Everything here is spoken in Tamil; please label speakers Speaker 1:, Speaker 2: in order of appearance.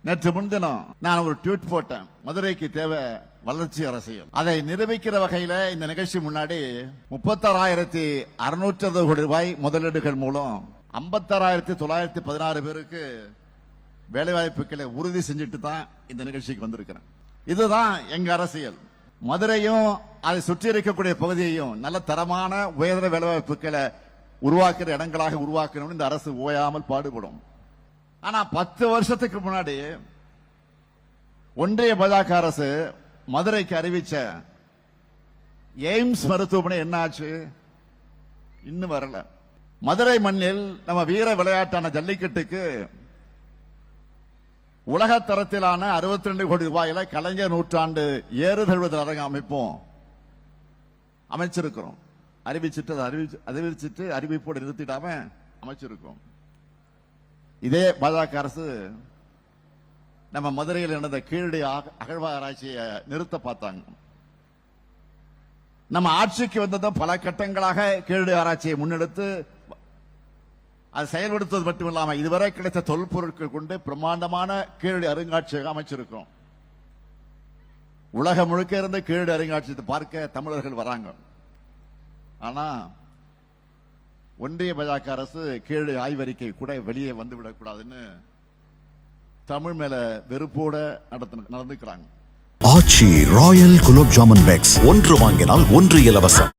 Speaker 1: நேற்று முன்தினம் நான் ஒரு ட்வீட் போட்டேன். மதுரைக்கு தேவை வளர்ச்சி அரசியல். அதை நிரூபிக்கிற வகையில இந்த நிகழ்ச்சி முன்னாடி 36,660 கோடி ரூபாய் முதலீடுகள் மூலம் 56,916 பேருக்கு வேலைவாய்ப்புகளை உறுதி செஞ்சுட்டு தான் இந்த நிகழ்ச்சிக்கு வந்திருக்கிறேன். இதுதான் எங்க அரசியல். மதுரையும் அதை சுற்றி இருக்கக்கூடிய பகுதியையும் நல்ல தரமான உயர்தர வேலைவாய்ப்புகளை உருவாக்குற இடங்களாக உருவாக்கணும் இந்த அரசு ஓயாமல் பாடுபடும். ஆனா 10 வருஷத்துக்கு முன்னாடி ஒன்றிய பாஜக அரசு மதுரைக்கு அறிவிச்ச எய்ம்ஸ் மருத்துவமனை என்ன ஆச்சு? இன்னும் வரல. மதுரை மண்ணில் நம்ம வீர விளையாட்டான ஜல்லிக்கட்டுக்கு உலக தரத்திலான 62 கோடி ரூபாயில கலைஞர் நூற்றாண்டு ஏறுதழுவது அரங்க அமைப்போம் அமைச்சிருக்கிறோம். அறிவிச்சிட்டு அறிவிப்போடு நிறுத்திடாம அமைச்சிருக்கோம். இதே பாஜக அரசு நம்ம மதுரையில் நடந்த கீழடி அகழ்வாராய்ச்சியை நிறுத்த பார்த்தாங்க. நம்ம ஆட்சிக்கு வந்ததும் பல கட்டங்களாக கீழடி ஆராய்ச்சியை முன்னெடுத்து அது செயல்படுத்துவது மட்டுமில்லாமல் இதுவரை கிடைத்த தொல்பொருட்கள் கொண்டு பிரம்மாண்டமான கீழடி அருங்காட்சியகம் அமைச்சிருக்கிறோம். உலகம் முழுக்க இருந்து கீழடி அருங்காட்சியத்தை பார்க்க தமிழர்கள் வராங்க. ஆனா ஒன்றிய பாஜக அரசு கீழடி ஆய்வறிக்கை கூட வெளியே வந்துவிடக்கூடாதுன்னு தமிழ் மேல வெறுப்போட நடந்துக்கிறாங்க.
Speaker 2: ஆச்சி ராயல் குலோப் ஜாமுன் பேக்ஸ் 1 வாங்கினால் 1 இலவசம்.